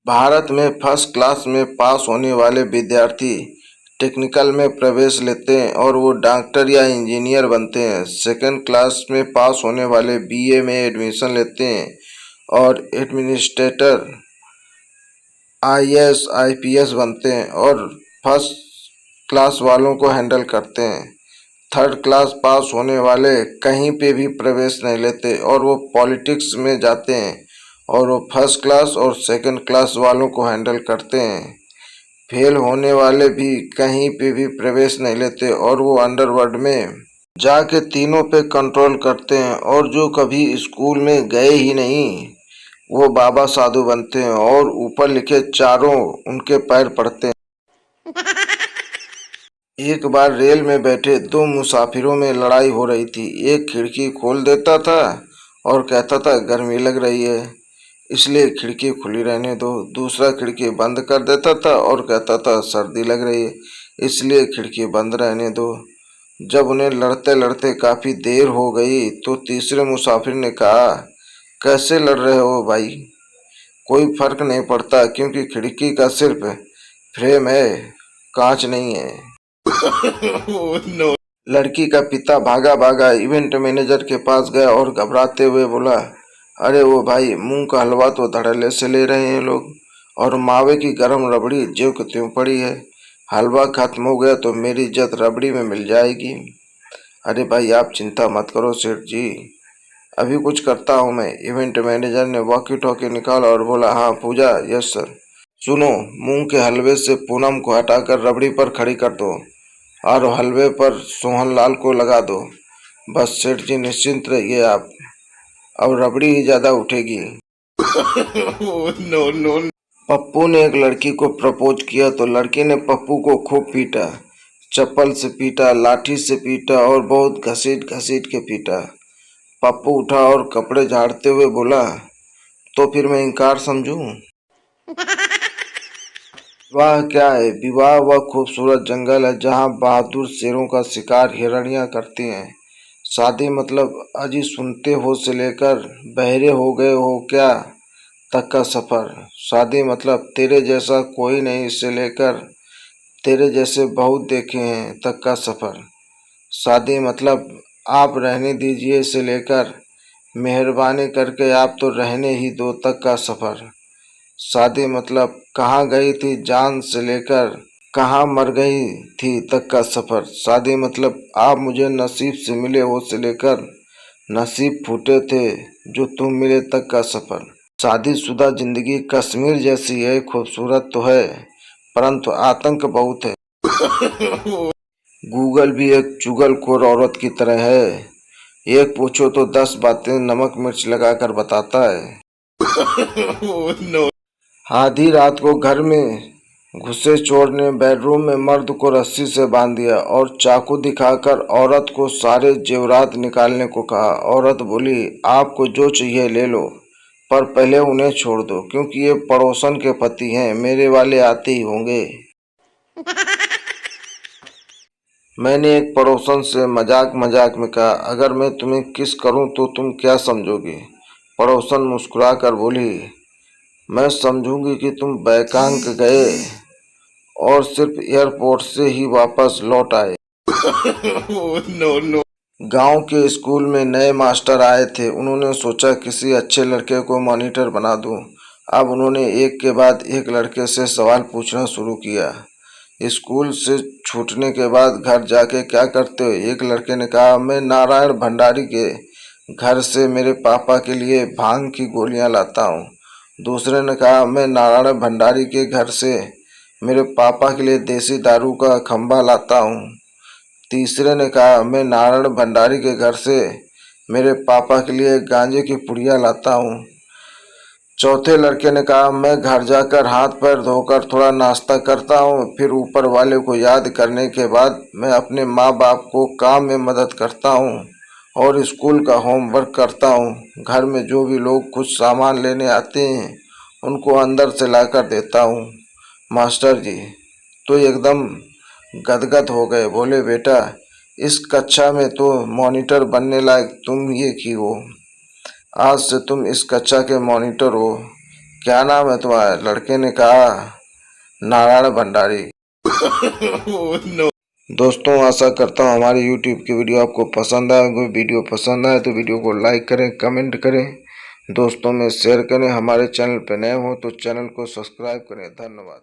भारत में first class में पास होने वाले विद्यार्थी टेक्निकल में प्रवेश लेते हैं और वो डॉक्टर या इंजीनियर बनते हैं। सेकंड क्लास में पास होने वाले बीए में एडमिशन लेते हैं और एडमिनिस्ट्रेटर आईएएस आईपीएस बनते हैं और फर्स्ट क्लास वालों को हैंडल करते हैं। थर्ड क्लास पास होने वाले कहीं पे भी प्रवेश नहीं लेते और वो पॉलिटिक्स में जाते हैं और वो फर्स्ट क्लास और सेकंड क्लास वालों को हैंडल करते हैं। फेल होने वाले भी कहीं पे भी प्रवेश नहीं लेते और वो अंडरवर्ल्ड में जाके तीनों पे कंट्रोल करते हैं और जो कभी स्कूल में गए ही नहीं वो बाबा साधु बनते हैं और ऊपर लिखे चारों उनके पैर पड़ते हैं। एक बार रेल में बैठे दो मुसाफिरों में लड़ाई हो रही थी। एक खिड़की खोल देता था और कहता था गर्मी लग रही है इसलिए खिड़की खुली रहने दो। दूसरा खिड़की बंद कर देता था और कहता था सर्दी लग रही है इसलिए खिड़की बंद रहने दो। जब उन्हें लड़ते लड़ते काफी देर हो गई तो तीसरे मुसाफिर ने कहा, कैसे लड़ रहे हो भाई? कोई फर्क नहीं पड़ता क्योंकि खिड़की का सिर्फ फ्रेम है, कांच नहीं है। लड़की का पिता भागा भागा इवेंट मैनेजर के पास गया और घबराते हुए बोला, अरे वो भाई, मूंग का हलवा तो धड़ल्ले से ले रहे हैं लोग और मावे की गरम रबड़ी ज्यों की त्यों पड़ी है। हलवा खत्म हो गया तो मेरी इज्जत रबड़ी में मिल जाएगी। अरे भाई आप चिंता मत करो सेठ जी, अभी कुछ करता हूँ मैं। इवेंट मैनेजर ने वॉकी टॉकी निकाला और बोला, हाँ पूजा, यस सर। सुनो, मूंग के हलवे से पूनम को हटाकर रबड़ी पर खड़ी कर दो और हलवे पर सोहन लाल को लगा दो। बस सेठ जी निश्चिंत रहिए आप, अब रबड़ी ही ज्यादा उठेगी। No no. पप्पू ने एक लड़की को प्रपोज किया तो लड़की ने पप्पू को खूब पीटा, चप्पल से पीटा, लाठी से पीटा और बहुत घसीट घसीट के पीटा। पप्पू उठा और कपड़े झाड़ते हुए बोला, तो फिर मैं इनकार समझूं? विवाह क्या है? विवाह वह खूबसूरत जंगल है जहाँ बहादुर शेरों का शिकार हिरणियां करती हैं। शादी मतलब अजी सुनते हो से लेकर बहरे हो गए हो क्या तक का सफर। शादी मतलब तेरे जैसा कोई नहीं से लेकर तेरे जैसे बहुत देखे हैं तक का सफर। शादी मतलब आप रहने दीजिए से लेकर मेहरबानी करके आप तो रहने ही दो तक का सफर। शादी मतलब कहाँ गई थी जान से लेकर कहाँ मर गई थी तक का सफर। शादी मतलब आप मुझे नसीब से मिले हो से लेकर नसीब फूटे थे जो तुम मिले तक का सफर। शादीशुदा जिंदगी कश्मीर जैसी है, खूबसूरत तो है परंतु आतंक बहुत है। गूगल भी एक चुगलखोर औरत की तरह है, एक पूछो तो 10 बातें नमक मिर्च लगाकर बताता है। आधी रात को घर में घुसे चोर ने बेडरूम में मर्द को रस्सी से बांध दिया और चाकू दिखाकर औरत को सारे जेवरात निकालने को कहा। औरत बोली, आपको जो चाहिए ले लो पर पहले उन्हें छोड़ दो क्योंकि ये पड़ोसन के पति हैं, मेरे वाले आते ही होंगे। मैंने एक पड़ोसन से मजाक मजाक में कहा, अगर मैं तुम्हें किस करूं तो तुम क्या समझोगी? पड़ोसन मुस्कुराकर बोली, मैं समझूंगी कि तुम बैंकॉक गए और सिर्फ एयरपोर्ट से ही वापस लौट आए। No no. गांव के स्कूल में नए मास्टर आए थे। उन्होंने सोचा किसी अच्छे लड़के को मॉनिटर बना दूं। अब उन्होंने एक के बाद एक लड़के से सवाल पूछना शुरू किया। स्कूल से छूटने के बाद घर जाके क्या करते हो? एक लड़के ने कहा, मैं नारायण भंडारी के घर से मेरे पापा के लिए भांग की गोलियां लाता हूँ। दूसरे ने कहा, मैं नारायण भंडारी के घर से मेरे पापा के लिए देसी दारू का खंभा लाता हूँ। तीसरे ने कहा, मैं नारायण भंडारी के घर से मेरे पापा के लिए गांजे की पुड़िया लाता हूँ। चौथे लड़के ने कहा, मैं घर जाकर हाथ पैर धोकर थोड़ा नाश्ता करता हूँ, फिर ऊपर वाले को याद करने के बाद मैं अपने माँ बाप को काम में मदद करता हूँ और स्कूल का होमवर्क करता हूँ। घर में जो भी लोग कुछ सामान लेने आते हैं उनको अंदर से लाकर देता हूँ। मास्टर जी तो एकदम गदगद हो गए। बोले, बेटा इस कक्षा में तो मॉनिटर बनने लायक तुम ही एक ही हो। आज से तुम इस कक्षा के मॉनिटर हो। क्या नाम है तुम्हारा? लड़के ने कहा नारायण भंडारी। दोस्तों आशा करता हूँ हमारी YouTube की वीडियो आपको पसंद आए। कोई वीडियो पसंद आए तो वीडियो को लाइक करें, कमेंट करें, दोस्तों में शेयर करें। हमारे चैनल पर नए हो तो चैनल को सब्सक्राइब करें। धन्यवाद।